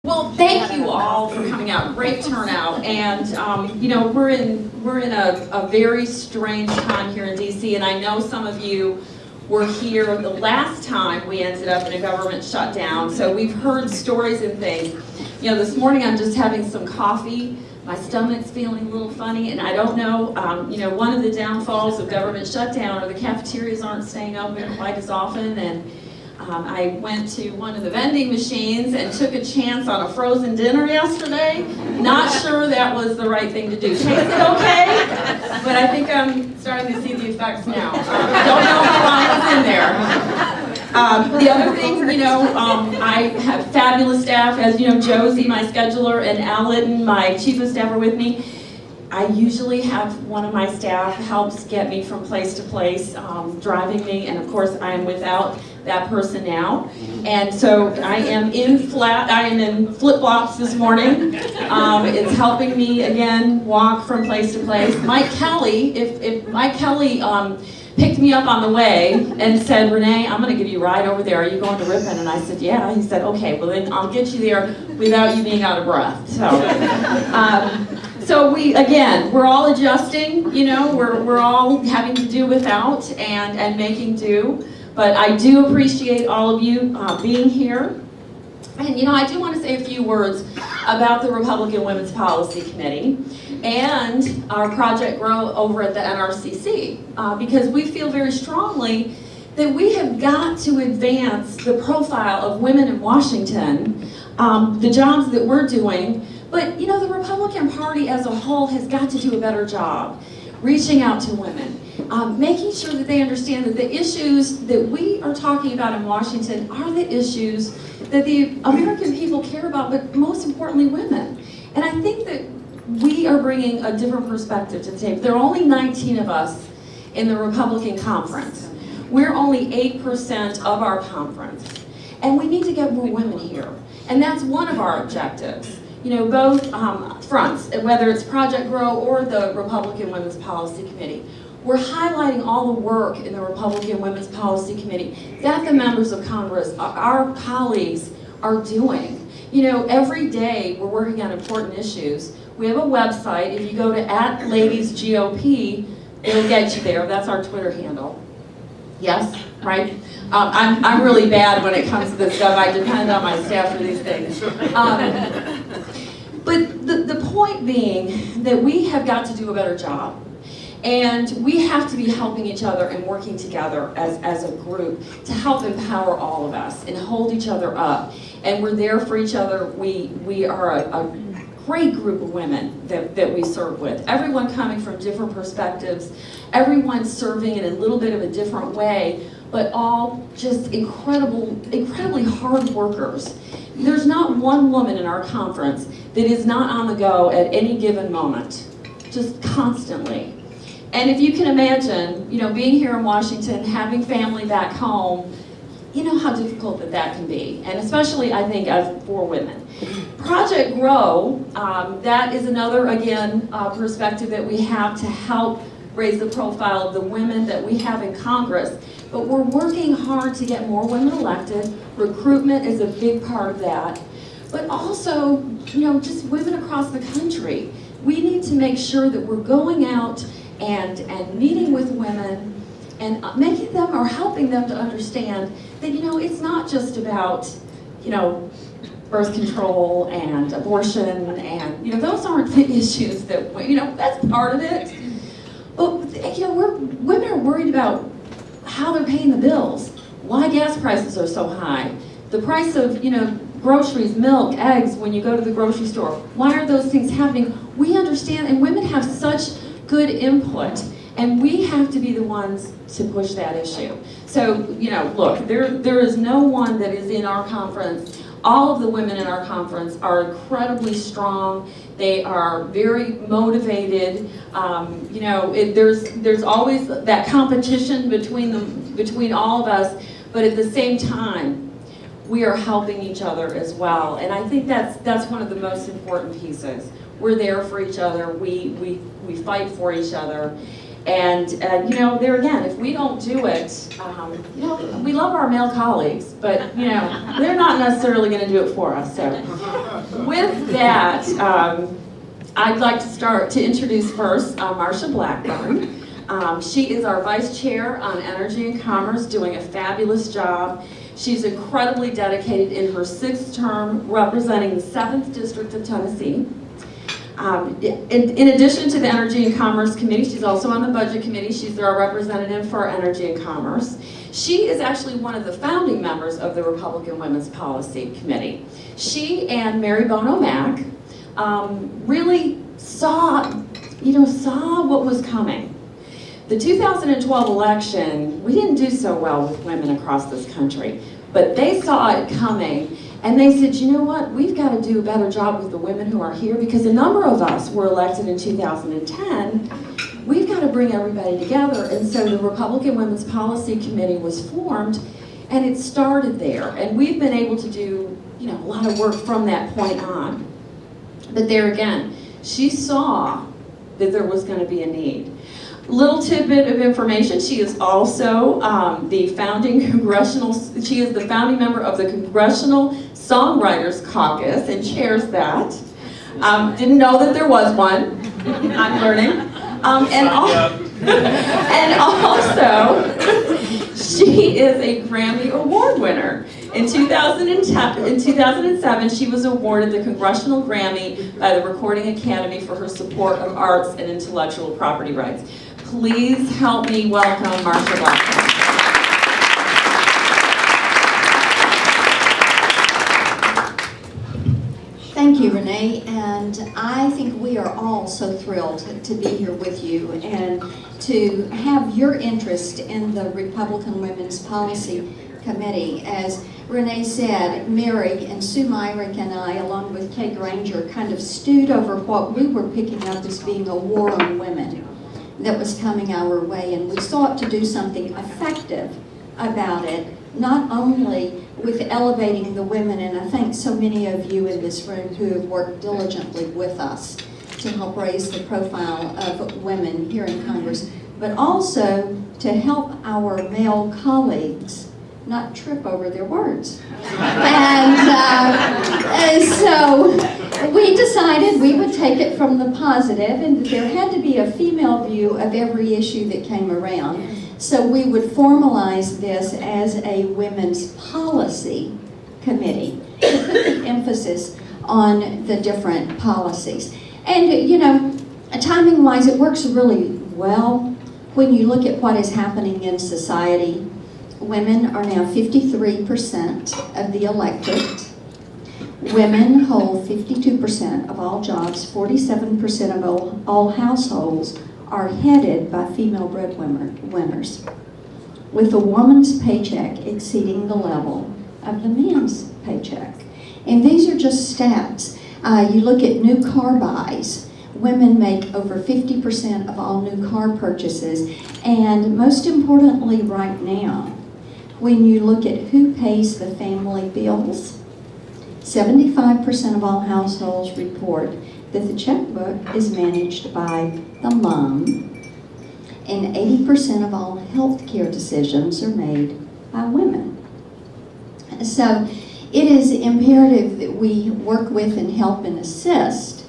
Well, thank you all for coming out. Great turnout, and you know, we're in a very strange time here in DC, and I know some of you were here the last time we ended up in a government shutdown, so we've heard stories and things. You know, this morning I'm just having some coffee. My stomach's feeling a little funny, and I don't know, you know, one of the downfalls of government shutdown are the cafeterias aren't staying open quite as often, and I went to one of the vending machines and took a chance on a frozen dinner yesterday. Not sure that was the right thing to do. Tasted okay, but I think I'm starting to see the effects now. Don't know how long I was in there. The other thing, you know, I have fabulous staff, as you know, Josie, my scheduler, and Al Litton, my chief of staff, are with me. I usually have one of my staff helps get me from place to place, driving me, and of course I am without that person now. And so I am in flip-flops this morning. It's helping me again walk from place to place. Mike Kelly, if Mike Kelly picked me up on the way and said, Renee, I'm going to give you a ride over there. Are you going to Ripon? And I said, yeah. He said, okay, well then I'll get you there without you being out of breath. So we're all adjusting, you know, we're all having to do without and making do. But I do appreciate all of you being here. And, you know, I do want to say a few words about the Republican Women's Policy Committee and our Project Grow over at the NRCC, because we feel very strongly that we have got to advance the profile of women in Washington, the jobs that we're doing. But, you know, the Republican Party as a whole has got to do a better job reaching out to women, making sure that they understand that the issues that we are talking about in Washington are the issues that the American people care about, but most importantly, women. And I think that we are bringing a different perspective to the table. There are only 19 of us in the Republican conference. We're only 8% of our conference. And we need to get more women here. And that's one of our objectives. You know, both fronts, whether it's Project Grow or the Republican Women's Policy Committee. We're highlighting all the work in the Republican Women's Policy Committee that the members of Congress, our colleagues, are doing. You know, every day we're working on important issues. We have a website. If you go to @ladiesGOP, it'll get you there. That's our Twitter handle. Yes, right? I'm really bad when it comes to this stuff. I depend on my staff for these things. But the point being that we have got to do a better job. And we have to be helping each other and working together as a group to help empower all of us and hold each other up. And we're there for each other. We are a great group of women that we serve with. Everyone coming from different perspectives, everyone serving in a little bit of a different way, but all just incredibly hard workers. There's not one woman in our conference that is not on the go at any given moment, just constantly. And if you can imagine, you know, being here in Washington, having family back home, you know how difficult that can be, and especially, I think, for women. Project Grow, that is another, again, perspective that we have to help raise the profile of the women that we have in Congress. But we're working hard to get more women elected. Recruitment is a big part of that. But also, you know, just women across the country. We need to make sure that we're going out and meeting with women and making them or helping them to understand that, you know, it's not just about, you know, birth control and abortion and, you know, those aren't the issues that, you know, that's part of it. But, you know, women are worried about how they're paying the bills, why gas prices are so high, the price of, you know, groceries, milk, eggs when you go to the grocery store. Why are those things happening? We understand, and women have such good input, and we have to be the ones to push that issue. So, you know, look, there is no one that is in our conference. All of the women in our conference are incredibly strong. They are very motivated. You know, there's always that competition between all of us, but at the same time, we are helping each other as well. And I think that's one of the most important pieces. We're there for each other. We fight for each other. And, you know, there again, if we don't do it, you know, we love our male colleagues, but, you know, they're not necessarily going to do it for us. So with that, I'd like to introduce first Marsha Blackburn. She is our Vice Chair on Energy and Commerce, doing a fabulous job. She's incredibly dedicated in her 6th term, representing the 7th District of Tennessee. In addition to the Energy and Commerce Committee, she's also on the Budget Committee. She's our representative for Energy and Commerce. She is actually one of the founding members of the Republican Women's Policy Committee. She and Mary Bono Mack really saw what was coming. The 2012 election, we didn't do so well with women across this country, but they saw it coming. And they said, you know what, we've got to do a better job with the women who are here, because a number of us were elected in 2010. We've got to bring everybody together. And so the Republican Women's Policy Committee was formed, and it started there. And we've been able to do, you know, a lot of work from that point on. But there again, she saw that there was going to be a need. Little tidbit of information, she is also the founding member of the Congressional Songwriters Caucus and chairs that. Didn't know that there was one. I'm learning. And also, she is a Grammy Award winner. In 2007, she was awarded the Congressional Grammy by the Recording Academy for her support of arts and intellectual property rights. Please help me welcome Marsha Blackburn. Thank you, Renee, and I think we are all so thrilled to be here with you and to have your interest in the Republican Women's Policy Committee. As Renee said, Mary and Sue Myrick and I, along with Kay Granger, kind of stewed over what we were picking up as being a war on women that was coming our way, and we sought to do something effective about it, not only with elevating the women, and I thank so many of you in this room who have worked diligently with us to help raise the profile of women here in Congress, but also to help our male colleagues not trip over their words. And so we decided we would take it from the positive, and that there had to be a female view of every issue that came around. So we would formalize this as a women's policy committee to put the emphasis on the different policies. And, you know, timing-wise, it works really well when you look at what is happening in society. Women are now 53% of the electorate. Women hold 52% of all jobs. 47% of all households are headed by female breadwinners, with a woman's paycheck exceeding the level of the man's paycheck. And these are just stats. You look at new car buys. Women make over 50% of all new car purchases. And most importantly right now, when you look at who pays the family bills, 75% of all households report that the checkbook is managed by the mom, and 80% of all health care decisions are made by women. So it is imperative that we work with and help and assist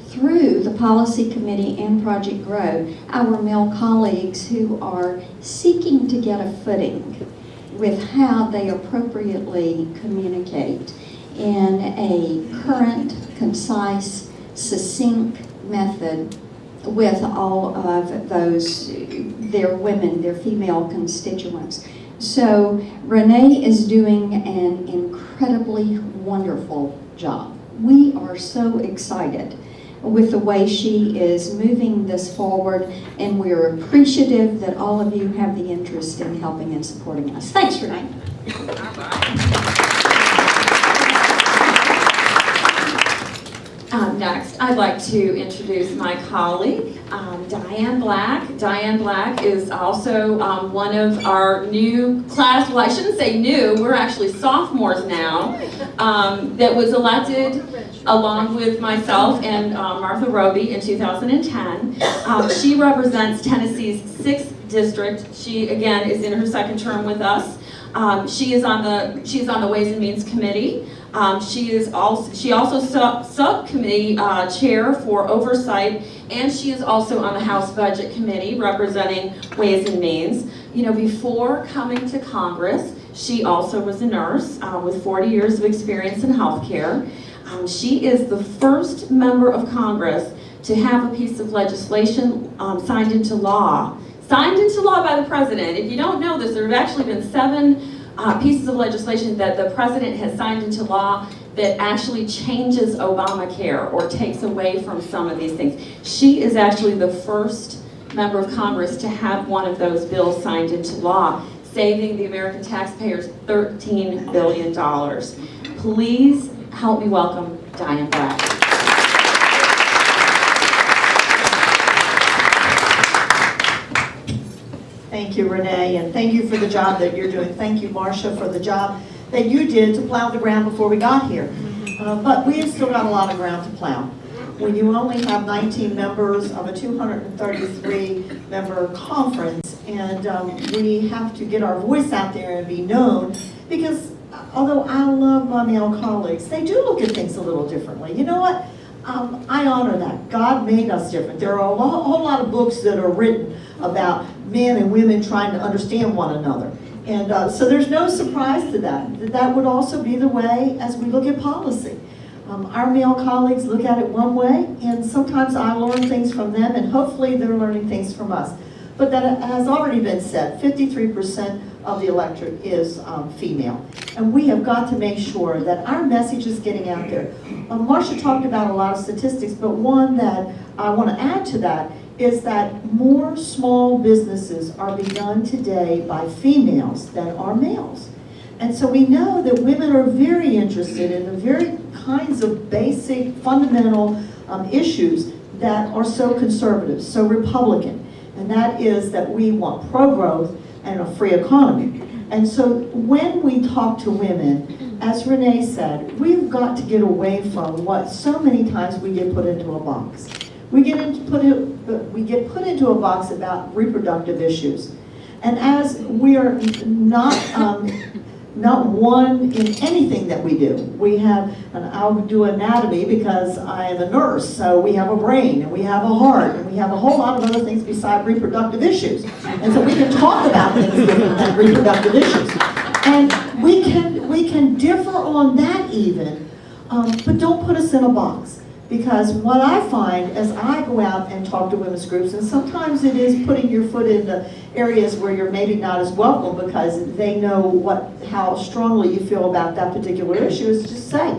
through the Policy Committee and Project Grow our male colleagues who are seeking to get a footing with how they appropriately communicate in a current, concise, succinct method with all of those, their women, their female constituents. So Renee is doing an incredibly wonderful job. We are so excited with the way she is moving this forward, and we're appreciative that all of you have the interest in helping and supporting us. Thanks, Renee. Next, I'd like to introduce my colleague, Diane Black. Diane Black is also one of our new class, well, I shouldn't say new, we're actually sophomores now, that was elected along with myself and Martha Roby in 2010. She represents Tennessee's 6th district. She, again, is in her 2nd term with us. She is on the Ways and Means Committee. She also subcommittee chair for oversight, and she is also on the House Budget Committee representing Ways and Means. You know, before coming to Congress, she also was a nurse with 40 years of experience in healthcare. She is the first member of Congress to have a piece of legislation signed into law by the president. If you don't know this, there have actually been 7 pieces of legislation that the president has signed into law that actually changes Obamacare or takes away from some of these things. She is actually the first member of Congress to have one of those bills signed into law, saving the American taxpayers $13 billion. Please help me welcome Diane Black. Thank you, Renee, and thank you for the job that you're doing. Thank you, Marsha, for the job that you did to plow the ground before we got here. But we have still got a lot of ground to plow. When you only have 19 members of a 233-member conference, and we have to get our voice out there and be known, because although I love my male colleagues, they do look at things a little differently. You know what? I honor that. God made us different. There are a whole lot of books that are written about men and women trying to understand one another. And so there's no surprise to that. That would also be the way as we look at policy. Our male colleagues look at it one way, and sometimes I learn things from them, and hopefully they're learning things from us. But that has already been said, 53% of the electorate is female. And we have got to make sure that our message is getting out there. Marsha talked about a lot of statistics, but one that I want to add to that is that more small businesses are begun today by females than are males. And so we know that women are very interested in the very kinds of basic, fundamental issues that are so conservative, so Republican. And that is that we want pro-growth and a free economy. And so when we talk to women, as Renee said, we've got to get away from what so many times we get put into a box. We get put into a box about reproductive issues. And as we are not one in anything that we do. We have, and I'll do anatomy because I am a nurse, so we have a brain, and we have a heart, and we have a whole lot of other things beside reproductive issues. And so we can talk about things different than reproductive issues. And we can differ on that even, but don't put us in a box. Because what I find as I go out and talk to women's groups, and sometimes it is putting your foot into areas where you're maybe not as welcome because they know how strongly you feel about that particular issue, is just say,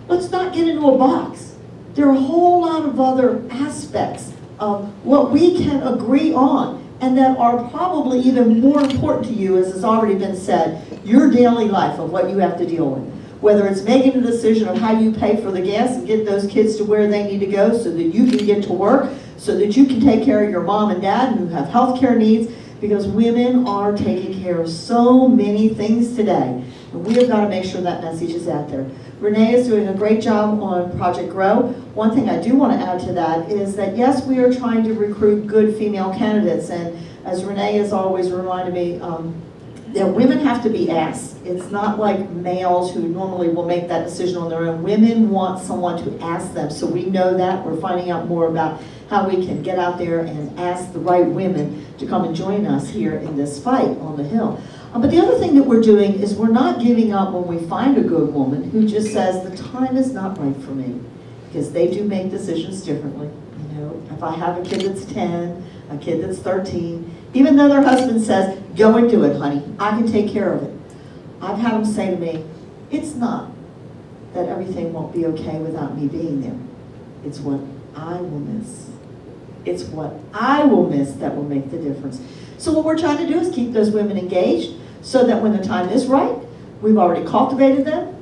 let's not get into a box. There are a whole lot of other aspects of what we can agree on and that are probably even more important to you, as has already been said, your daily life of what you have to deal with. Whether it's making a decision of how you pay for the gas and get those kids to where they need to go so that you can get to work, so that you can take care of your mom and dad who have health care needs, because women are taking care of so many things today. And we have got to make sure that message is out there. Renee is doing a great job on Project Grow. One thing I do want to add to that is that yes, we are trying to recruit good female candidates, and as Renee has always reminded me, that women have to be asked. It's not like males who normally will make that decision on their own. Women want someone to ask them, so we know that. We're finding out more about how we can get out there and ask the right women to come and join us here in this fight on the Hill. But the other thing that we're doing is we're not giving up when we find a good woman who just says, the time is not right for me, because they do make decisions differently. You know, if I have a kid that's 10, a kid that's 13, even though their husband says, go and do it, honey, I can take care of it. I've had them say to me, it's not that everything won't be okay without me being there. It's what I will miss. It's what I will miss that will make the difference. So what we're trying to do is keep those women engaged so that when the time is right, we've already cultivated them,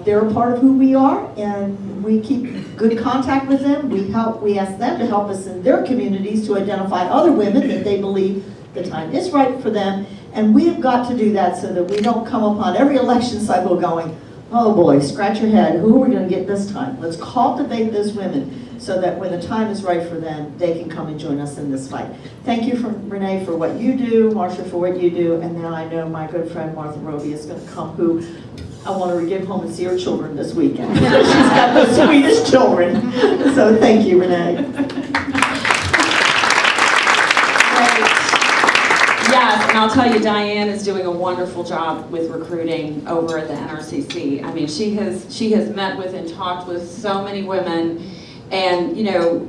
They're a part of who we are, and we keep good contact with them. We ask them to help us in their communities to identify other women that they believe the time is right for them. And we have got to do that so that we don't come upon every election cycle going, oh boy, scratch your head, who are we going to get this time? Let's cultivate those women so that when the time is right for them, they can come and join us in this fight. Thank you, Renee, for what you do, Marsha, for what you do, and now I know my good friend Martha Roby is going to come, who I want to get home and see her children this weekend. She's got the sweetest children. So thank you, Renee. Yes, and I'll tell you, Diane is doing a wonderful job with recruiting over at the NRCC. I mean, she has met with and talked with so many women, and you know,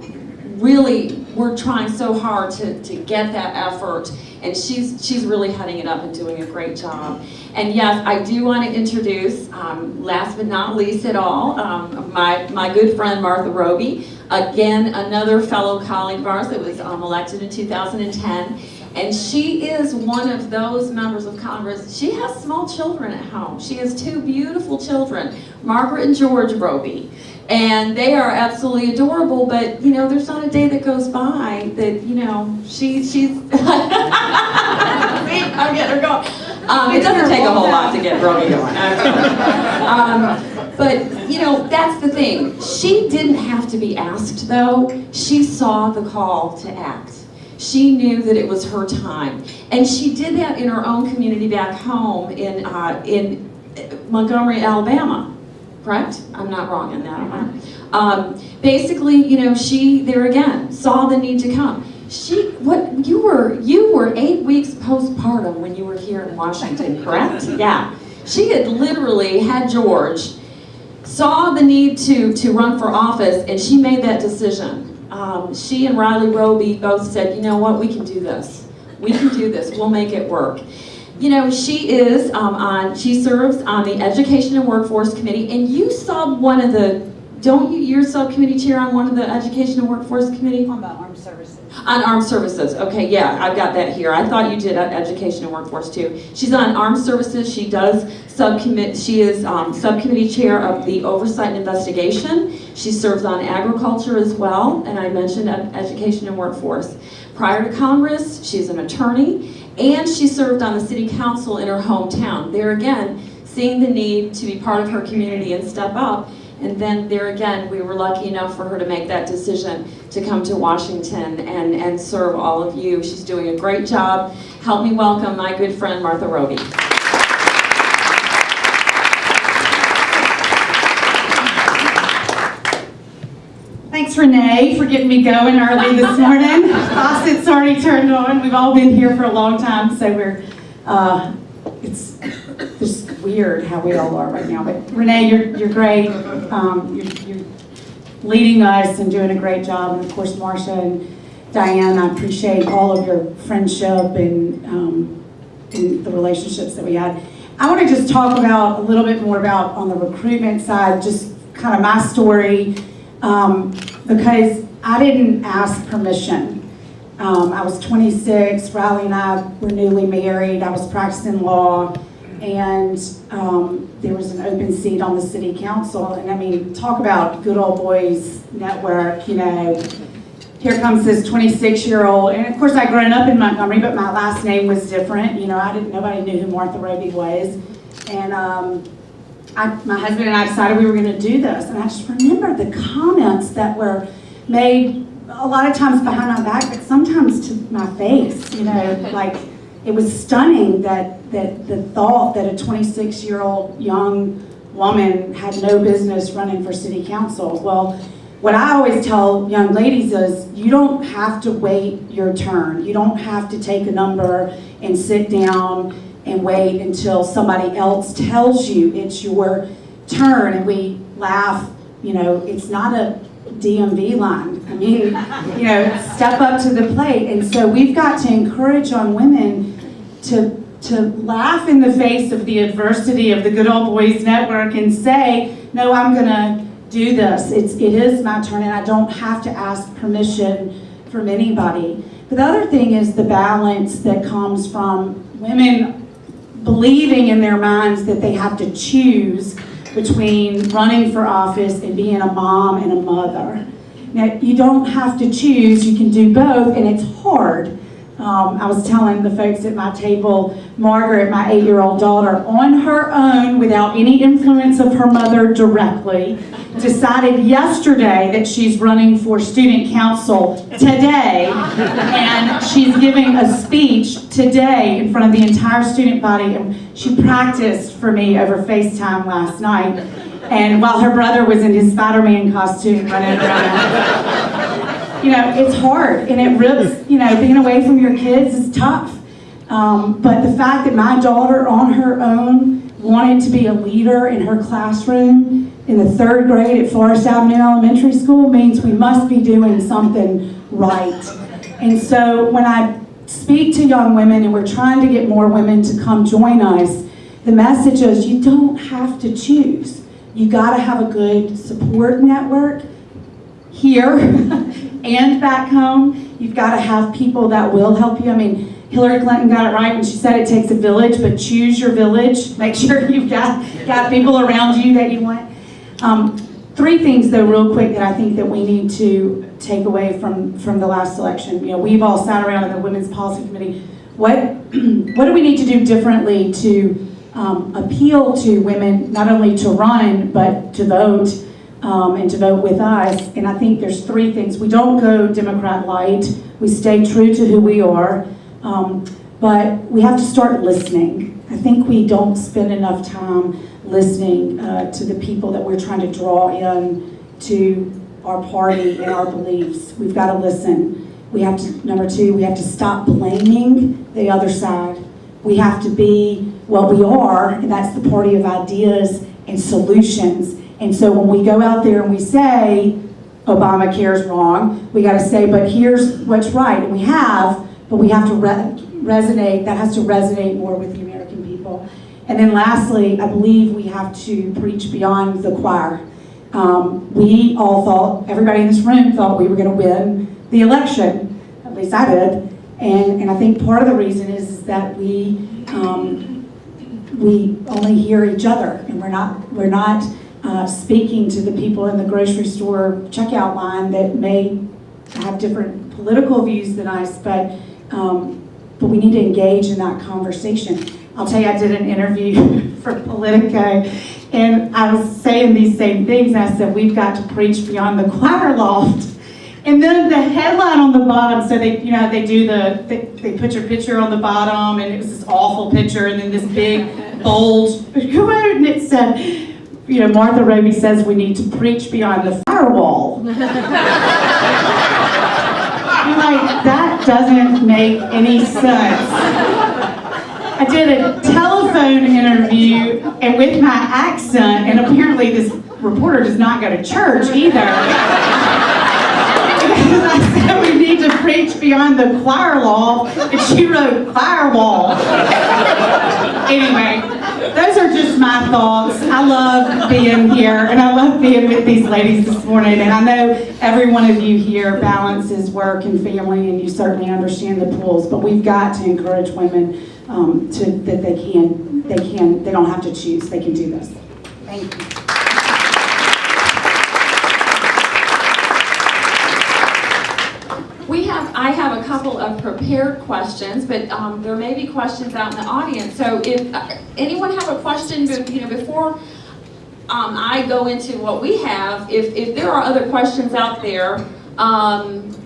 really, we're trying so hard to get that effort, and she's really heading it up and doing a great job. And yes, I do want to introduce, last but not least at all, my good friend Martha Roby, again another fellow colleague of ours that was elected in 2010. And she is one of those members of Congress. She has small children at home. She has two beautiful children, Margaret and George Roby. And they are absolutely adorable, but you know, there's not a day that goes by that, you know, she's I'm getting her going. It doesn't take a whole lot to get Roby going. But you know, that's the thing. She didn't have to be asked though. She saw the call to act. She knew that it was her time, and she did that in her own community back home in Montgomery, Alabama. Correct? I'm not wrong in that, am I? Basically, you know, she there again saw the need to come. You were 8 weeks postpartum when you were here in Washington, correct? Yeah. She had literally had George, saw the need to run for office, and she made that decision. She and Riley Roby both said, you know what, we can do this. We can do this. We'll make it work. You know, she is she serves on the Education and Workforce Committee, and you saw one of the, you're subcommittee chair on one of the Education and Workforce Committee? On the Armed Services. On Armed Services, okay, yeah, I've got that here. I thought you did Education and Workforce too. She's on Armed Services. She does she is subcommittee chair of the Oversight and Investigation. She serves on Agriculture as well, and I mentioned Education and Workforce. Prior to Congress, she's an attorney, and she served on the city council in her hometown. There again, seeing the need to be part of her community and step up. And then there again, we were lucky enough for her to make that decision to come to Washington and serve all of you. She's doing a great job. Help me welcome my good friend, Martha Roby. Thanks, Renee, for getting me going early this morning. Faucet's already turned on. We've all been here for a long time, so we're, it's just weird how we all are right now. But Renee, you're great. You're leading us and doing a great job. And of course, Marsha and Diane, I appreciate all of your friendship and the relationships that we had. I want to just talk about a little bit more about on the recruitment side, just kind of my story, because I didn't ask permission. I was 26, Riley and I were newly married, I was practicing law, and there was an open seat on the city council. And I mean, talk about good old boys network, you know. Here comes this 26-year-old, and of course I'd grown up in Montgomery, but my last name was different. You know, nobody knew who Martha Roby was. And my husband and I decided we were gonna do this. And I just remember the comments that were made a lot of times behind my back, but sometimes to my face, you know, like it was stunning that the thought that a 26-year-old young woman had no business running for city council. Well, what I always tell young ladies is you don't have to wait your turn. You don't have to take a number and sit down and wait until somebody else tells you it's your turn. And we laugh, you know, it's not a DMV line. I mean, you know, step up to the plate. And so we've got to encourage young women to laugh in the face of the adversity of the Good Old Boys Network and say, no, I'm gonna do this. It is my turn, and I don't have to ask permission from anybody. But the other thing is the balance that comes from women believing in their minds that they have to choose between running for office and being a mom and a mother. Now, you don't have to choose, you can do both, and it's hard. I was telling the folks at my table, Margaret, my 8-year-old daughter, on her own, without any influence of her mother directly, decided yesterday that she's running for student council today, and she's giving a speech today in front of the entire student body, and she practiced for me over FaceTime last night, and while her brother was in his Spider-Man costume running around. You know, it's hard, and it rips, you know, being away from your kids is tough. But the fact that my daughter on her own wanted to be a leader in her classroom in the 3rd grade at Forest Avenue Elementary School means we must be doing something right. And so when I speak to young women and we're trying to get more women to come join us, the message is you don't have to choose. You gotta have a good support network here and back home. You've got to have people that will help you. I mean, Hillary Clinton got it right when she said it takes a village, but choose your village. Make sure you've got people around you that you want. 3 things, though, real quick, that I think that we need to take away from the last election. You know, we've all sat around in the Women's Policy Committee. What do we need to do differently to appeal to women, not only to run, but to vote? And to vote with us, and I think there's 3 things. We don't go Democrat light. We stay true to who we are, but we have to start listening. I think we don't spend enough time listening to the people that we're trying to draw in to our party and our beliefs. We've got to listen. We have to, number 2, we have to stop blaming the other side. We have to be what we are, and that's the party of ideas and solutions. And so when we go out there and we say, Obamacare's wrong, we gotta say, but here's what's right. And we have, but we have to resonate, that has to resonate more with the American people. And then lastly, I believe we have to preach beyond the choir. We all thought, everybody in this room thought we were gonna win the election. At least I did. And I think part of the reason is that we only hear each other, and we're not speaking to the people in the grocery store checkout line that may have different political views than us, but we need to engage in that conversation. I'll tell you, I did an interview for Politico, and I was saying these same things. I said, we've got to preach beyond the choir loft. And then the headline on the bottom, so they, you know, they put your picture on the bottom, and it was this awful picture, and then this big, bold quote, and it said, you know, Martha Roby says we need to preach beyond the firewall. I'm like, that doesn't make any sense. I did a telephone interview, and with my accent, and apparently this reporter does not go to church either. Because I said we need to preach beyond the choir loft, and she wrote firewall. Anyway, those are just my thoughts. I love being here, and I love being with these ladies this morning. And I know every one of you here balances work and family, and you certainly understand the pulls. But we've got to encourage women that they don't have to choose. They can do this. Thank you. I have a couple of prepared questions, but there may be questions out in the audience. So if anyone have a question, you know, before I go into what we have, if there are other questions out there,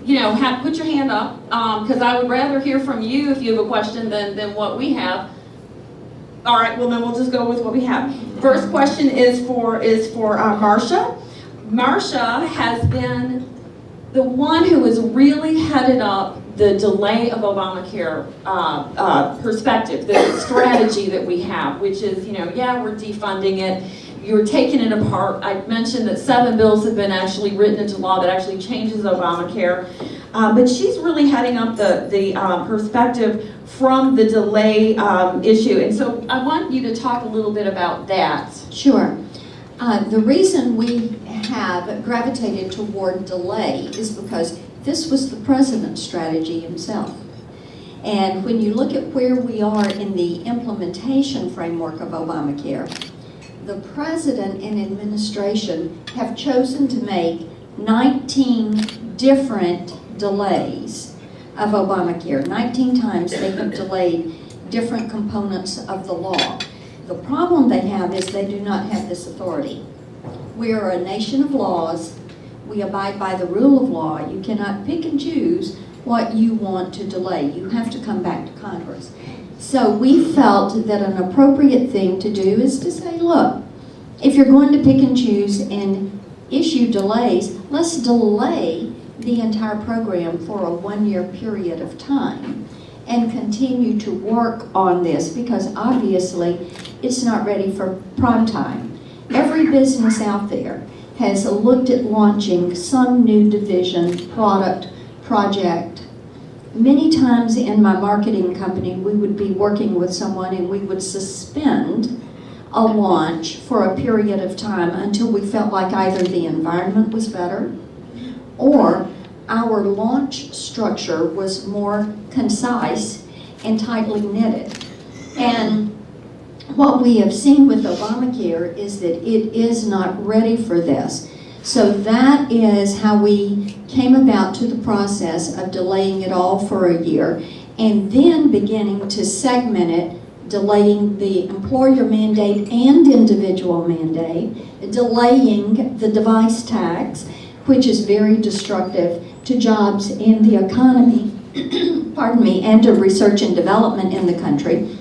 you know, put your hand up, because I would rather hear from you if you have a question than what we have. All right, well then we'll just go with what we have. First question is for Marsha. Marsha has been the one who has really headed up the delay of Obamacare perspective, the strategy that we have, which is, you know, yeah, we're defunding it. You're taking it apart. I mentioned that 7 bills have been actually written into law that actually changes Obamacare. But she's really heading up the perspective from the delay issue. And so I want you to talk a little bit about that. Sure. The reason we have gravitated toward delay is because this was the president's strategy himself. And when you look at where we are in the implementation framework of Obamacare, the president and administration have chosen to make 19 different delays of Obamacare. 19 times they have delayed different components of the law. The problem they have is they do not have this authority. We are a nation of laws. We abide by the rule of law. You cannot pick and choose what you want to delay. You have to come back to Congress. So we felt that an appropriate thing to do is to say, look, if you're going to pick and choose and issue delays, let's delay the entire program for a 1-year period of time and continue to work on this, because obviously it's not ready for prime time. Every business out there has looked at launching some new division, product, project. Many times in my marketing company, we would be working with someone and we would suspend a launch for a period of time until we felt like either the environment was better or our launch structure was more concise and tightly knitted. And what we have seen with Obamacare is that it is not ready for this. So that is how we came about to the process of delaying it all for a year and then beginning to segment it, delaying the employer mandate and individual mandate, delaying the device tax, which is very destructive to jobs in the economy, pardon me, and to research and development in the country.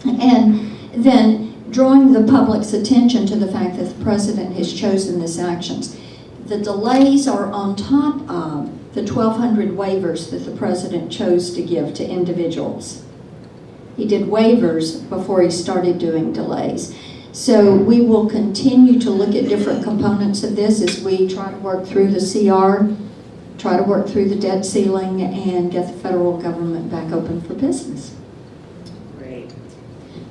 And then drawing the public's attention to the fact that the president has chosen these actions. The delays are on top of the 1,200 waivers that the president chose to give to individuals. He did waivers before he started doing delays. So we will continue to look at different components of this as we try to work through the CR, try to work through the debt ceiling, and get the federal government back open for business. Great.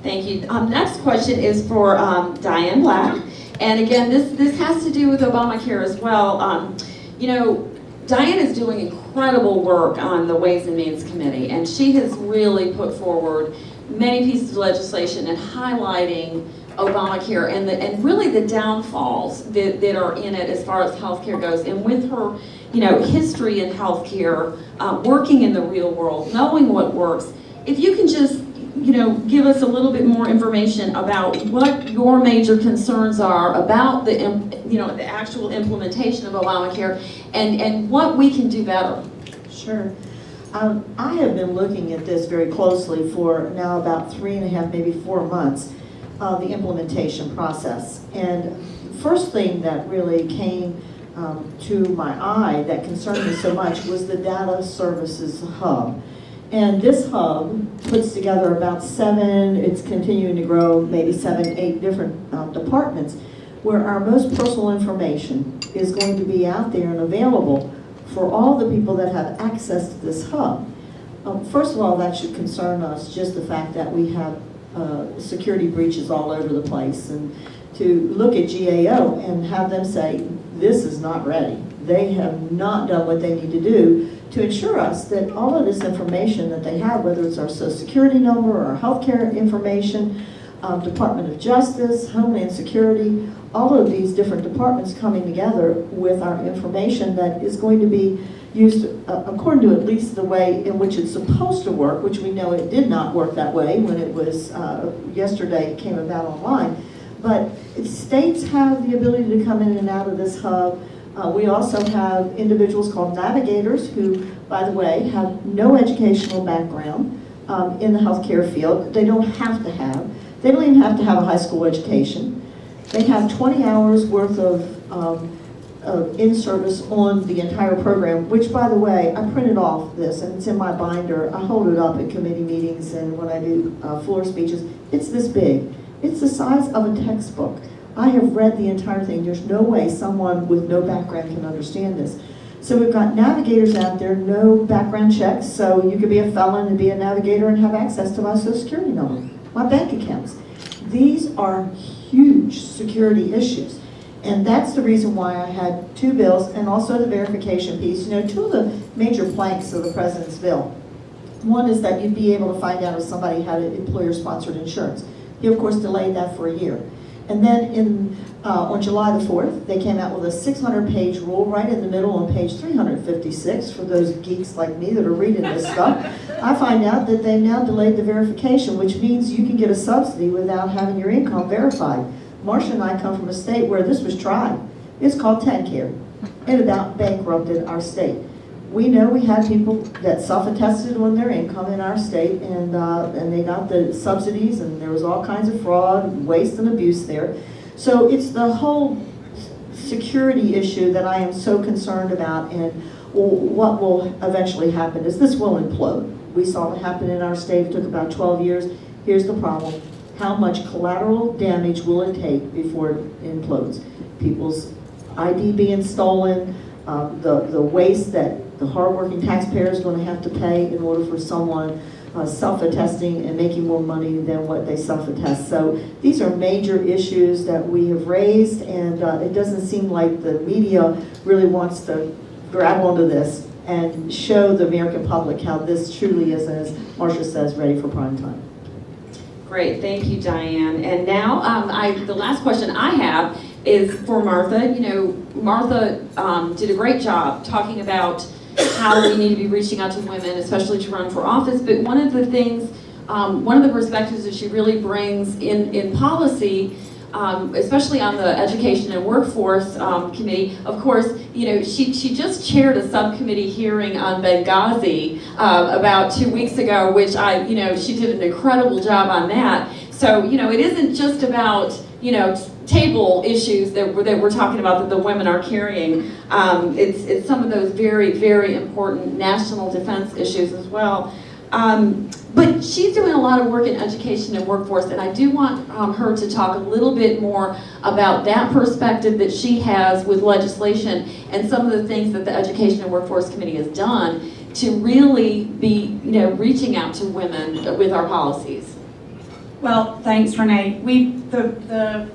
Thank you. Next question is for Diane Black. And again, this has to do with Obamacare as well. You know, Diane is doing incredible work on the Ways and Means Committee, and she has really put forward many pieces of legislation and highlighting Obamacare and really the downfalls that are in it as far as healthcare goes. And with her, you know, history in healthcare, working in the real world, knowing what works, if you can just, you know, give us a little bit more information about what your major concerns are about the, you know, the actual implementation of Obamacare and what we can do better. Sure. I have been looking at this very closely for now about 3.5, maybe 4 months, the implementation process. And first thing that really came to my eye that concerned me so much was the data services hub. And this hub puts together about 7, it's continuing to grow, maybe 7, 8 different departments where our most personal information is going to be out there and available for all the people that have access to this hub. First of all, that should concern us, just the fact that we have security breaches all over the place, and to look at GAO and have them say, this is not ready. They have not done what they need to do to ensure us that all of this information that they have, whether it's our Social Security number or our healthcare information, Department of Justice, Homeland Security, all of these different departments coming together with our information that is going to be used according to at least the way in which it's supposed to work, which we know it did not work that way when it was yesterday came about online. But states have the ability to come in and out of this hub. We also have individuals called navigators who, by the way, have no educational background in the healthcare field. They don't have to have. They don't even have to have a high school education. They have 20 hours worth of in-service on the entire program, which, by the way, I printed off this, and it's in my binder. I hold it up at committee meetings and when I do floor speeches. It's this big. It's the size of a textbook. I have read the entire thing. There's no way someone with no background can understand this. So we've got navigators out there, no background checks, so you could be a felon and be a navigator and have access to my Social Security number, my bank accounts. These are huge security issues. And that's the reason why I had 2 bills and also the verification piece. You know, 2 of the major planks of the president's bill. One is that you'd be able to find out if somebody had employer-sponsored insurance. He, of course, delayed that for a year. And then on July the 4th, they came out with a 600-page rule right in the middle on page 356 for those geeks like me that are reading this stuff. I find out that they've now delayed the verification, which means you can get a subsidy without having your income verified. Marsha and I come from a state where this was tried. It's called TennCare. It about bankrupted our state. We know we had people that self-attested on their income in our state, and they got the subsidies, and there was all kinds of fraud, waste, and abuse there. So it's the whole security issue that I am so concerned about, and what will eventually happen is this will implode. We saw it happen in our state. It took about 12 years. Here's the problem. How much collateral damage will it take before it implodes? People's ID being stolen, the waste that the hardworking taxpayer is going to have to pay in order for someone self-attesting and making more money than what they self-attest. So these are major issues that we have raised, and it doesn't seem like the media really wants to grab onto this and show the American public how this truly is, as Marsha says, ready for prime time. Great, thank you, Diane. And now, the last question I have is for Martha. You know, Martha did a great job talking about how we need to be reaching out to women, especially to run for office. But one of the things, one of the perspectives that she really brings in policy, especially on the Education and Workforce Committee, of course, you know, she just chaired a subcommittee hearing on Benghazi about 2 weeks ago, which she did an incredible job on that. So, you know, it isn't just about, you know, table issues that we're talking about that the women are carrying. It's some of those very, very important national defense issues as well. But she's doing a lot of work in education and workforce, and I do want her to talk a little bit more about that perspective that she has with legislation and some of the things that the Education and Workforce Committee has done to really be, you know, reaching out to women with our policies. Well, thanks, Renee. The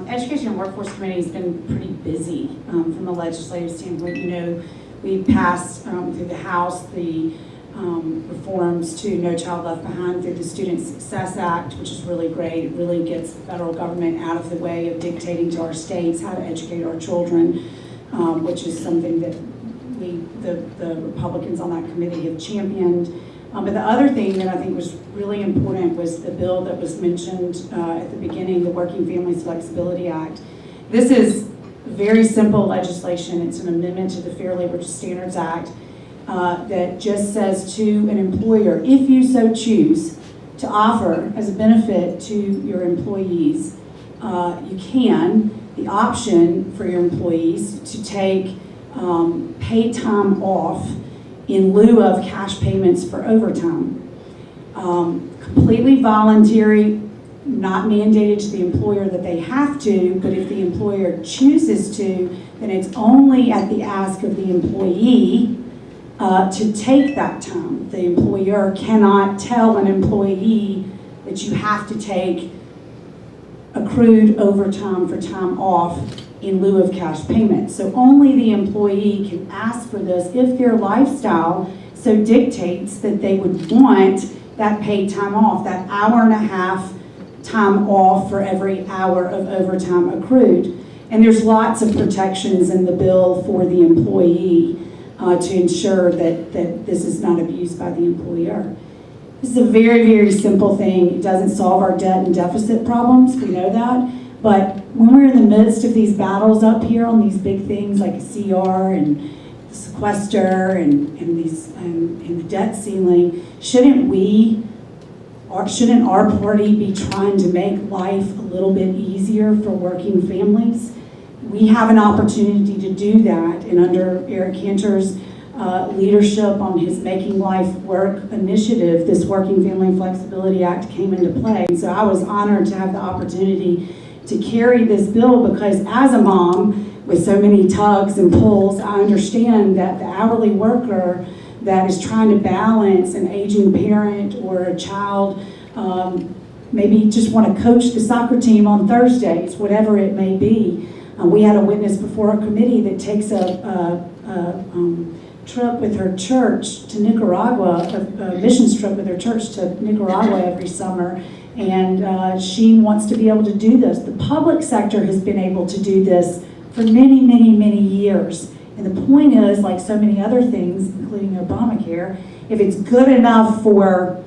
Education and Workforce Committee has been pretty busy from a legislative standpoint. You know, we passed through the House the reforms to No Child Left Behind through the Student Success Act, which is really great. It really gets the federal government out of the way of dictating to our states how to educate our children, which is something that the Republicans on that committee have championed. But the other thing that I think was really important was the bill that was mentioned at the beginning, the Working Families Flexibility Act. This is very simple legislation. It's an amendment to the Fair Labor Standards Act that just says to an employer, if you so choose to offer as a benefit to your employees, you can, the option for your employees to take paid time off in lieu of cash payments for overtime. Completely voluntary, not mandated to the employer that they have to, but if the employer chooses to, then it's only at the ask of the employee to take that time. The employer cannot tell an employee that you have to take accrued overtime for time off in lieu of cash payments. So only the employee can ask for this if their lifestyle so dictates that they would want that paid time off, that hour and a half time off for every hour of overtime accrued. And there's lots of protections in the bill for the employee to ensure that this is not abused by the employer. This is a very, very simple thing. It doesn't solve our debt and deficit problems, we know that. But when we're in the midst of these battles up here on these big things like CR and sequester and the debt ceiling, shouldn't our party be trying to make life a little bit easier for working families? We have an opportunity to do that, and under Eric Cantor's leadership on his Making Life Work initiative, this Working Family Flexibility Act came into play. So I was honored to have the opportunity to carry this bill, because as a mom with so many tugs and pulls, I understand that the hourly worker that is trying to balance an aging parent or a child, maybe just want to coach the soccer team on Thursdays, whatever it may be. We had a witness before a committee that takes a trip with her church to Nicaragua, a missions trip with her church to Nicaragua every summer, and she wants to be able to do this. The public sector has been able to do this for many, many, many years. And the point is, like so many other things, including Obamacare, if it's good enough for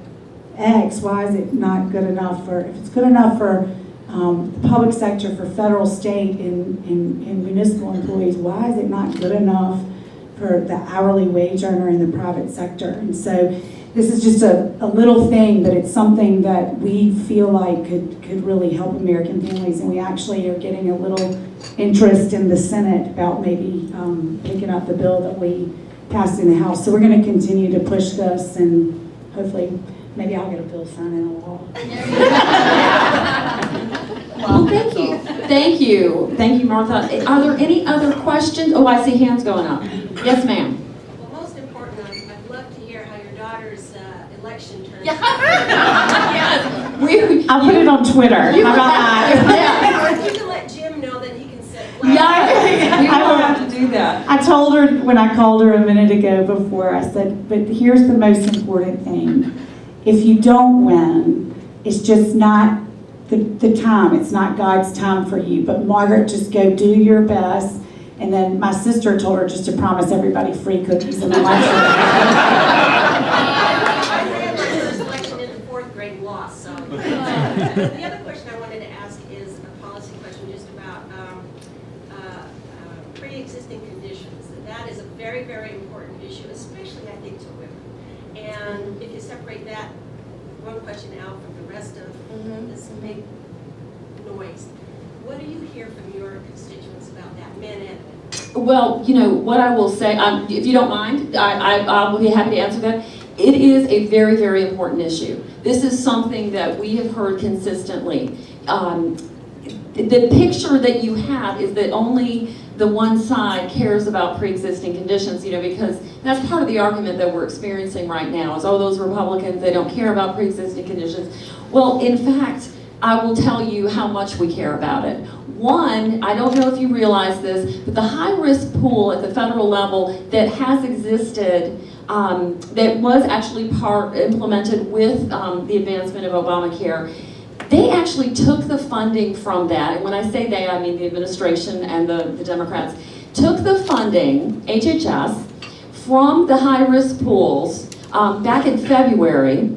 X, why is it not good enough for, if it's good enough for the public sector, for federal, state, and municipal employees, why is it not good enough for the hourly wage earner in the private sector? And so this is just a little thing, but it's something that we feel like could really help American families, and we actually are getting a little interest in the Senate about maybe picking up the bill that we passed in the House. So we're going to continue to push this, and hopefully maybe I'll get a bill signed into law. Well, thank you. Thank you. Thank you, Martha. Are there any other questions? Oh, I see hands going up. Yes, ma'am. Well, most important, I'd love to hear how your daughter's election turned Yeah. out. Yes. I'll put it on Twitter. How about that? Or if you can let Jim know, then he can set flags. Yeah, we will have to do that. I told her when I called her a minute ago before, I said, but here's the most important thing. If you don't win, it's just not the time. It's not God's time for you. But Margaret, just go do your best. And then my sister told her just to promise everybody free cookies in the lunchroom. I ran my first election in the 4th grade and lost, so. The other question I wanted to ask is a policy question just about pre-existing conditions. That is a very, very important issue, especially I think to women. And if you separate that one question out from the rest of this big noise, what do you hear from your constituents about that, men and women? Well, you know, what I will say, if you don't mind, I will be happy to answer that. It is a very, very important issue. This is something that we have heard consistently. The picture that you have is that only the one side cares about pre-existing conditions, you know, because that's part of the argument that we're experiencing right now is, oh, those Republicans, they don't care about pre-existing conditions. Well, in fact, I will tell you how much we care about it. One, I don't know if you realize this, but the high-risk pool at the federal level that has existed, that was actually implemented with the advancement of Obamacare, they actually took the funding from that, and when I say they, I mean the administration and the Democrats, took the funding, HHS, from the high-risk pools back in February,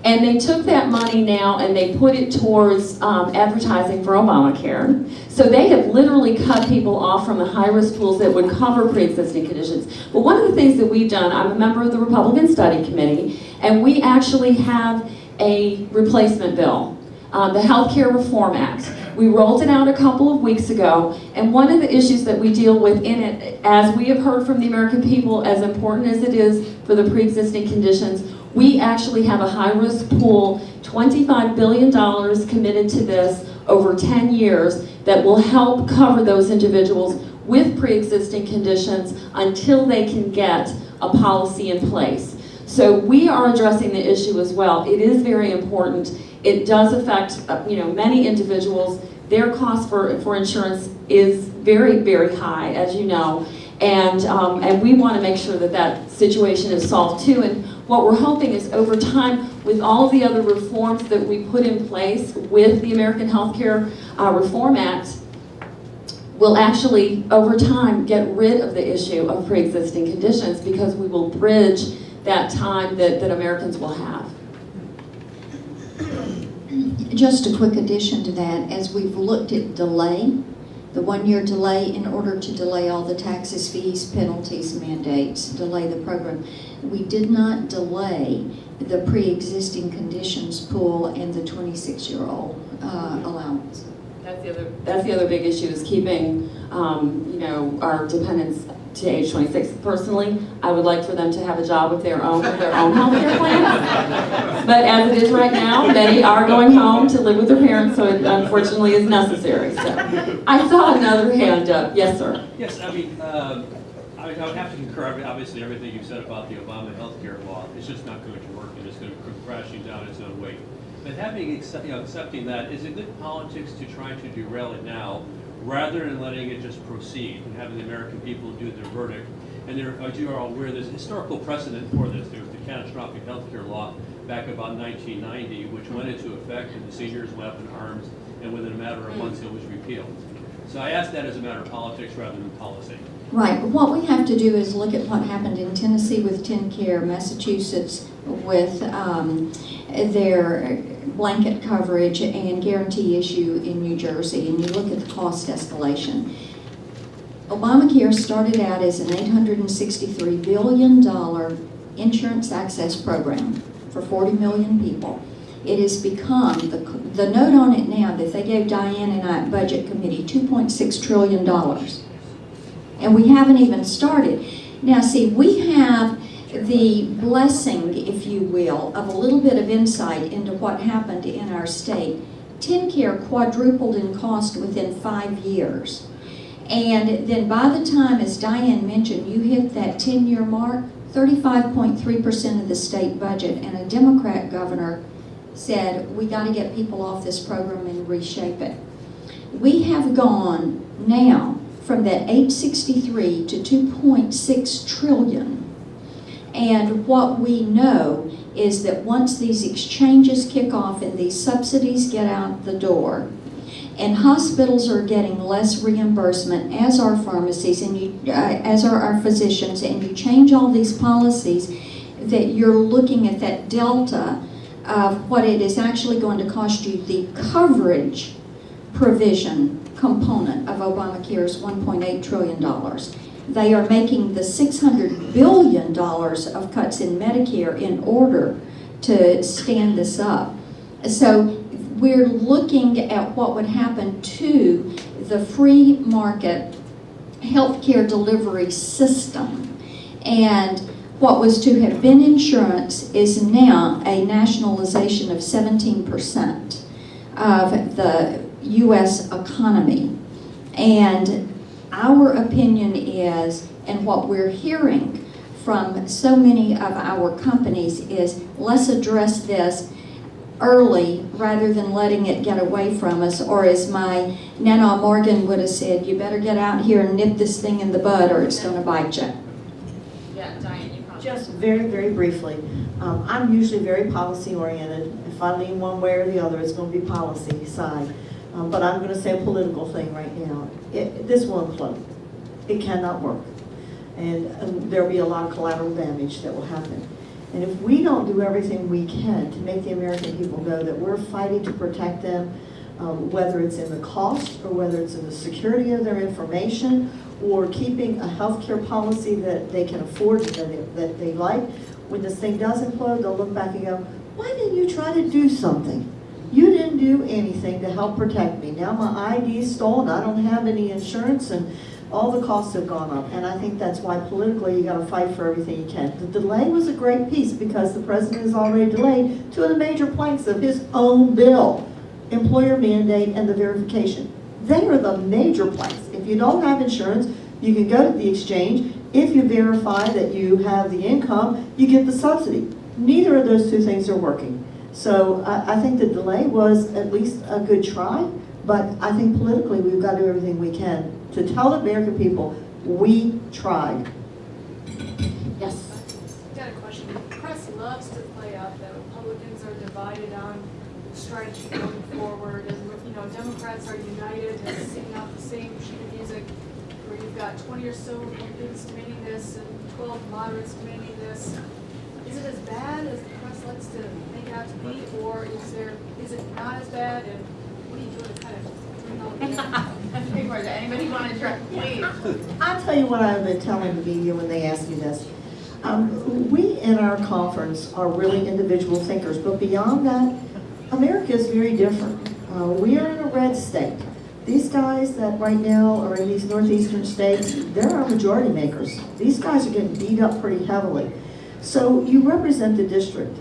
and they took that money now and they put it towards advertising for Obamacare. So they have literally cut people off from the high-risk pools that would cover pre-existing conditions. But one of the things that we've done, I'm a member of the Republican Study Committee, and we actually have a replacement bill, the Health Care Reform Act. We rolled it out a couple of weeks ago, and one of the issues that we deal with in it, as we have heard from the American people, as important as it is for the pre-existing conditions, we actually have a high-risk pool, $25 billion committed to this over 10 years that will help cover those individuals with pre-existing conditions until they can get a policy in place. So we are addressing the issue as well. It is very important. It does affect many individuals. Their cost for insurance is very, very high, as you know. And we want to make sure that that situation is solved too. And what we're hoping is over time, with all the other reforms that we put in place with the American Health Care Reform Act, we'll actually, over time, get rid of the issue of pre-existing conditions because we will bridge that time that Americans will have. Just a quick addition to that, as we've looked at delay, the 1-year delay in order to delay all the taxes, fees, penalties, mandates, delay the program. We did not delay the pre-existing conditions pool and the 26-year-old allowance. That's the other big issue is keeping our dependents to age 26. Personally, I would like for them to have a job of their own health care plan. But as it is right now, many are going home to live with their parents, so it unfortunately is necessary. So I saw another hand up. Yes, sir. Yes, I would have to concur. Obviously, everything you said about the Obama health care law is just not going to work, and it's going to come crashing down its own weight. But accepting that, is it good politics to try to derail it now, rather than letting it just proceed and having the American people do their verdict? And there, as you are all aware, there's historical precedent for this. There was the catastrophic health care law back about 1990, which went into effect, and the seniors went up in arms, and within a matter of months, it was repealed. So I ask that as a matter of politics rather than policy. Right. What we have to do is look at what happened in Tennessee with TennCare, Massachusetts with their blanket coverage and guarantee issue in New Jersey, and you look at the cost escalation. Obamacare started out as an $863 billion insurance access program for 40 million people. It has become, the note on it now that they gave Diane and I at Budget Committee, $2.6 trillion. And we haven't even started. Now see, we have the blessing, if you will, of a little bit of insight into what happened in our state. TennCare quadrupled in cost within 5 years. And then by the time, as Diane mentioned, you hit that 10-year mark, 35.3% of the state budget, and a Democrat governor said, we got to get people off this program and reshape it. We have gone now from that 863 to 2.6 trillion. And what we know is that once these exchanges kick off and these subsidies get out the door, and hospitals are getting less reimbursement, as are pharmacies, and as are our physicians, and you change all these policies, that you're looking at that delta of what it is actually going to cost you. The coverage provision component of Obamacare is $1.8 trillion. They are making the $600 billion of cuts in Medicare in order to stand this up. So we're looking at what would happen to the free market healthcare delivery system. And what was to have been insurance is now a nationalization of 17% of the U.S. economy. And our opinion is, and what we're hearing from so many of our companies is, let's address this early rather than letting it get away from us, or as my Nana Morgan would have said, you better get out here and nip this thing in the bud or it's going to bite you. Yeah, Diane, you probably. Just very, very briefly, I'm usually very policy oriented. If I lean one way or the other, it's going to be policy side. But I'm going to say a political thing right now. This will implode. It cannot work. And there'll be a lot of collateral damage that will happen. And if we don't do everything we can to make the American people know that we're fighting to protect them, whether it's in the cost or whether it's in the security of their information or keeping a healthcare policy that they can afford, that they like, when this thing does implode, they'll look back and go, why didn't you try to do something? You didn't do anything to help protect me. Now my ID is stolen, I don't have any insurance, and all the costs have gone up. And I think that's why politically you got to fight for everything you can. The delay was a great piece because the president has already delayed two of the major planks of his own bill, employer mandate and the verification. They are the major planks. If you don't have insurance, you can go to the exchange. If you verify that you have the income, you get the subsidy. Neither of those two things are working. So I think the delay was at least a good try, but I think politically we've got to do everything we can to tell the American people, we tried. Yes. I've got a question. The press loves to play up that Republicans are divided on strategy going forward, and Democrats are united and singing out the same sheet of music, where you've got 20 or so Republicans demanding this and 12 moderates demanding this. Is it as bad as the press likes to make it out to be, or is it not as bad, and what are you doing to kind of bring all together? Anybody want to address, please? I'll tell you what I've been telling the media when they ask me this. We in our conference are really individual thinkers, but beyond that, America is very different. We are in a red state. These guys that right now are in these northeastern states, they're our majority makers. These guys are getting beat up pretty heavily. So you represent the district.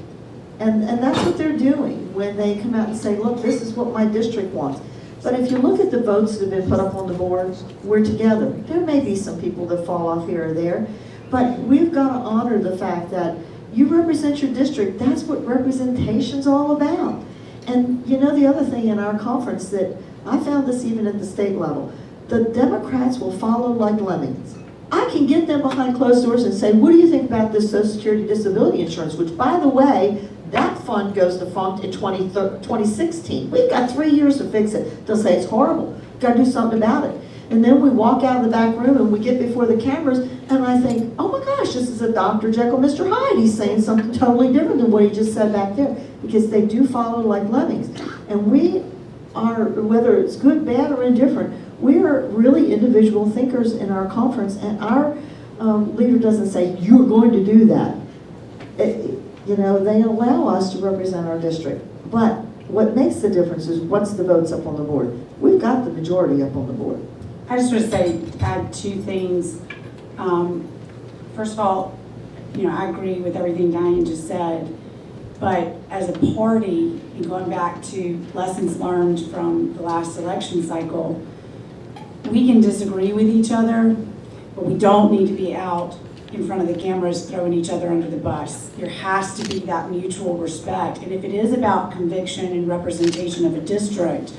And that's what they're doing when they come out and say, look, this is what my district wants. But if you look at the votes that have been put up on the board, we're together. There may be some people that fall off here or there, but we've got to honor the fact that you represent your district. That's what representation's all about. And you know the other thing in our conference that I found this even at the state level, the Democrats will follow like lemmings. I can get them behind closed doors and say, what do you think about this Social Security Disability Insurance, which, by the way, that fund goes defunct in 2016. We've got 3 years to fix it. They'll say it's horrible. Got to do something about it. And then we walk out of the back room and we get before the cameras, and I think, oh my gosh, this is a Dr. Jekyll, Mr. Hyde. He's saying something totally different than what he just said back there, because they do follow like lemmings. And we are, whether it's good, bad, or indifferent, we are really individual thinkers in our conference, and our leader doesn't say, you're going to do that. You know, they allow us to represent our district. But what makes the difference is what's the votes up on the board. We've got the majority up on the board. I just want to say, add two things. First of all, you know, I agree with everything Diane just said, but as a party, and going back to lessons learned from the last election cycle, we can disagree with each other, but we don't need to be out in front of the cameras throwing each other under the bus. There has to be that mutual respect. And if it is about conviction and representation of a district,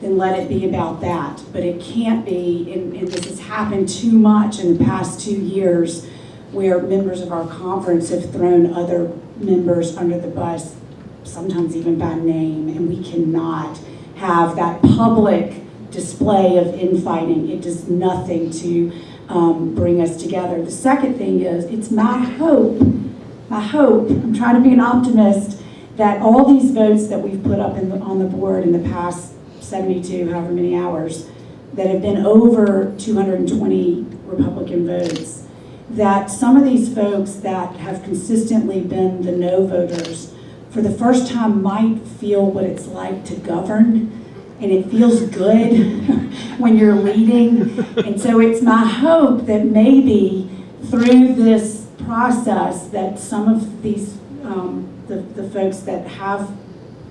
then let it be about that. But it can't be, and this has happened too much in the past 2 years, where members of our conference have thrown other members under the bus, sometimes even by name, and we cannot have that public display of infighting. It does nothing to bring us together. The second thing is, it's my hope, I'm trying to be an optimist, that all these votes that we've put up on the board in the past 72, however many hours, that have been over 220 Republican votes, that some of these folks that have consistently been the no voters, for the first time might feel what it's like to govern, and it feels good when you're leading. And so it's my hope that maybe through this process that some of these, the folks that have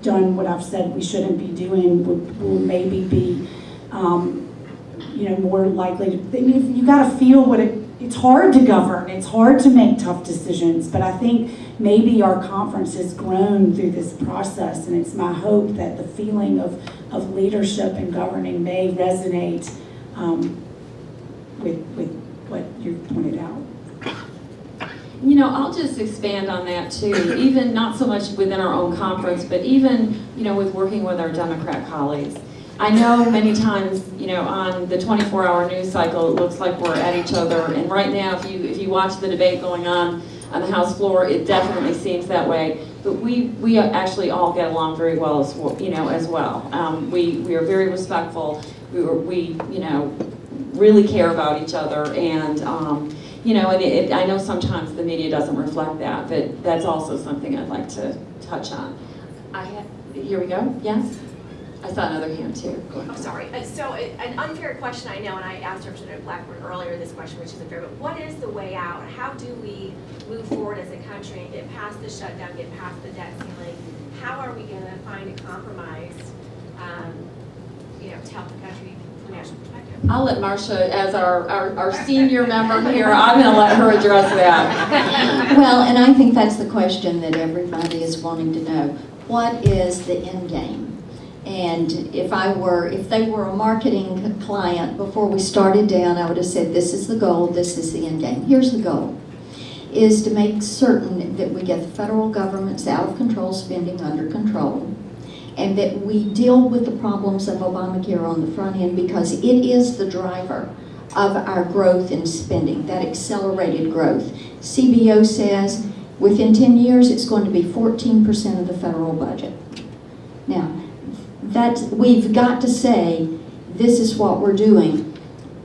done what I've said we shouldn't be doing will maybe be, you know, more likely to, I mean, you gotta feel what it's hard to govern, it's hard to make tough decisions, but I think maybe our conference has grown through this process, and it's my hope that the feeling of leadership and governing may resonate with what you pointed out. You know, I'll just expand on that too, even not so much within our own conference, but even, you know, with working with our Democrat colleagues. I know many times, you know, on the 24-hour news cycle, it looks like we're at each other. And right now, if you watch the debate going on the House floor, it definitely seems that way. But we actually all get along very well as well, you know, as well. We are very respectful. We you know, really care about each other, and you know, and I know sometimes the media doesn't reflect that, but that's also something I'd like to touch on. Here we go. Yes. I saw another hand too. Oh, sorry. So an unfair question, I know, and I asked Representative Blackburn earlier this question, which isn't fair, but what is the way out? How do we move forward as a country and get past the shutdown, get past the debt ceiling? How are we going to find a compromise, you know, to help the country from a national perspective? I'll let Marsha, as our senior member here, I'm going to let her address that. Well, and I think that's the question that everybody is wanting to know. What is the end game? And if they were a marketing client, before we started down, I would have said, this is the goal, this is the end game. Here's the goal, is to make certain that we get the federal government's out of control spending under control, and that we deal with the problems of Obamacare on the front end, because it is the driver of our growth in spending, that accelerated growth. CBO says within 10 years, it's going to be 14% of the federal budget. Now, we've got to say, this is what we're doing.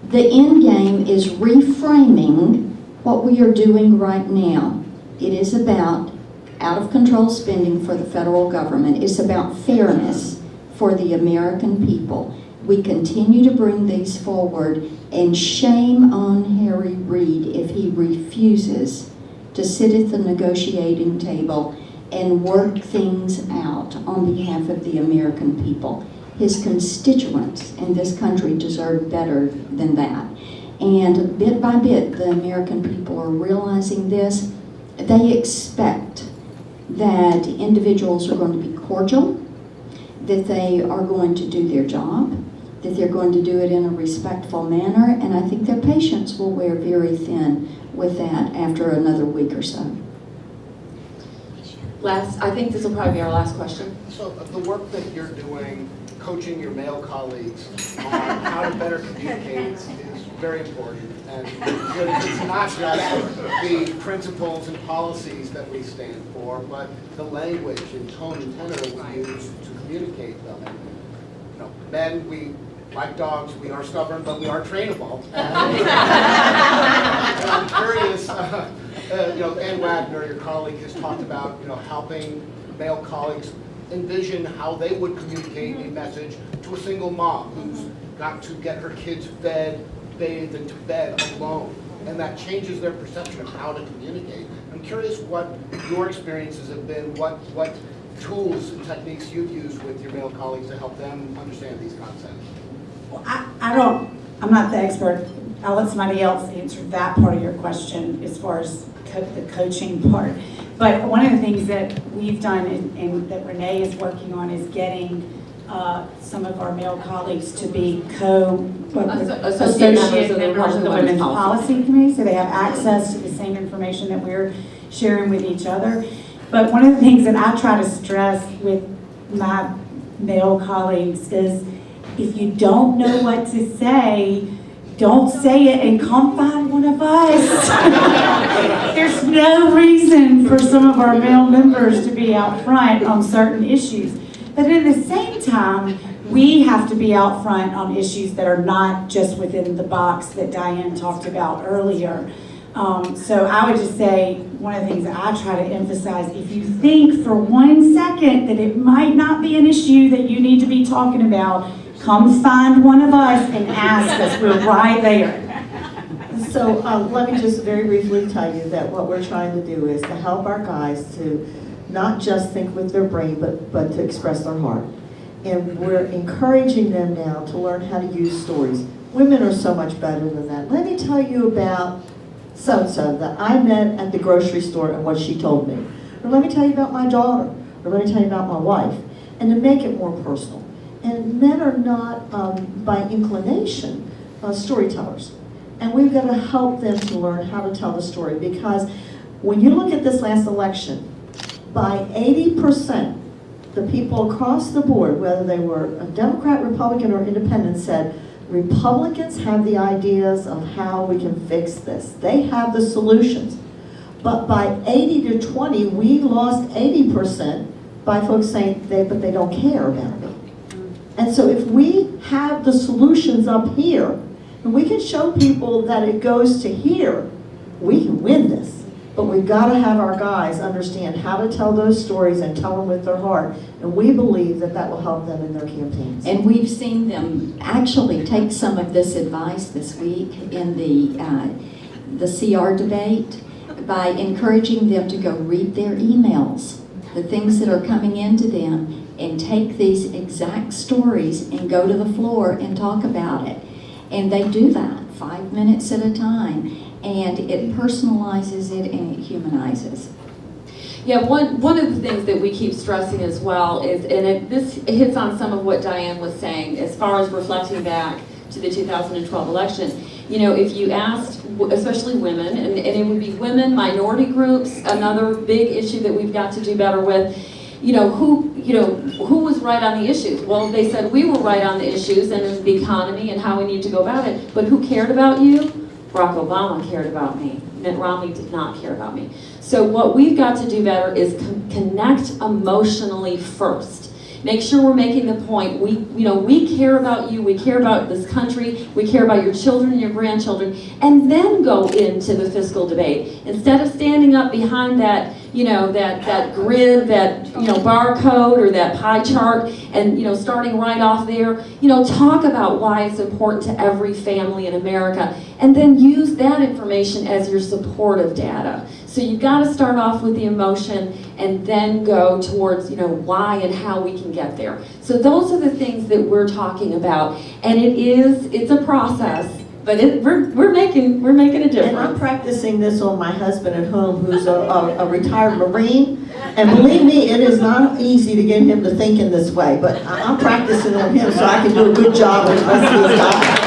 The end game is reframing what we are doing right now. It is about out of control spending for the federal government. It's about fairness for the American people. We continue to bring these forward, and shame on Harry Reid if he refuses to sit at the negotiating table and work things out on behalf of the American people. His constituents in this country deserve better than that. And bit by bit, the American people are realizing this. They expect that individuals are going to be cordial, that they are going to do their job, that they're going to do it in a respectful manner, and I think their patience will wear very thin with that after another week or so. I think this will probably be our last question. So the work that you're doing, coaching your male colleagues on how to better communicate is very important. And it's not just the principles and policies that we stand for, but the language and tone and tenor that we use to communicate them. And, you know, men, we, like dogs, we are stubborn, but we are trainable. And I'm curious, you know, Ann Wagner, your colleague, has talked about, you know, helping male colleagues envision how they would communicate a message to a single mom who's got to get her kids fed, bathed, and to bed alone. And that changes their perception of how to communicate. I'm curious what your experiences have been, what tools and techniques you've used with your male colleagues to help them understand these concepts. Well, I'm not the expert. I'll let somebody else answer that part of your question as far as the coaching part. But one of the things that we've done and that Renee is working on is getting some of our male colleagues to be Associate members of the Women's Policy Committee, so they have access to the same information that we're sharing with each other. But one of the things that I try to stress with my male colleagues is if you don't know what to say, don't say it and come find one of us. There's no reason for some of our male members to be out front on certain issues. But at the same time, we have to be out front on issues that are not just within the box that Diane talked about earlier. So I would just say, one of the things that I try to emphasize, if you think for 1 second that it might not be an issue that you need to be talking about, come find one of us and ask us. We're right there. So let me just very briefly tell you that what we're trying to do is to help our guys to not just think with their brain, but to express their heart. And we're encouraging them now to learn how to use stories. Women are so much better than that. Let me tell you about so-and-so that I met at the grocery store and what she told me. Or let me tell you about my daughter. Or let me tell you about my wife. And to make it more personal. And men are not, by inclination, storytellers. And we've got to help them to learn how to tell the story. Because when you look at this last election, by 80%, the people across the board, whether they were a Democrat, Republican, or Independent, said, Republicans have the ideas of how we can fix this. They have the solutions. But by 80 to 20, we lost 80% by folks saying, but they don't care about me. And so if we have the solutions up here, and we can show people that it goes to here, we can win this. But we've got to have our guys understand how to tell those stories and tell them with their heart. And we believe that that will help them in their campaigns. And we've seen them actually take some of this advice this week in the CR debate by encouraging them to go read their emails, the things that are coming into them, and take these exact stories and go to the floor and talk about it. And they do that 5 minutes at a time, and it personalizes it and it humanizes. Yeah, one of the things that we keep stressing as well is, and this hits on some of what Diane was saying as far as reflecting back to the 2012 election. You know, if you asked, especially women, and it would be women, minority groups, another big issue that we've got to do better with, who was right on the issues? Well, they said we were right on the issues and the economy and how we need to go about it, but who cared about you? Barack Obama cared about me. Mitt Romney did not care about me. So what we've got to do better is connect emotionally first. Make sure we're making the point. We care about you. We care about this country. We care about your children and your grandchildren. And then go into the fiscal debate instead of standing up behind that, that grid, that barcode or that pie chart, and starting right off there. Talk about why it's important to every family in America, and then use that information as your supportive data. So you've got to start off with the emotion and then go towards, why and how we can get there. So those are the things that we're talking about. And it's a process, But we're making a And I'm difference. practicing this on my husband at home, who's a retired Marine. And believe me, it is not easy to get him to think in this way, but I'm practicing on him so I can do a good job with the rest of these guys.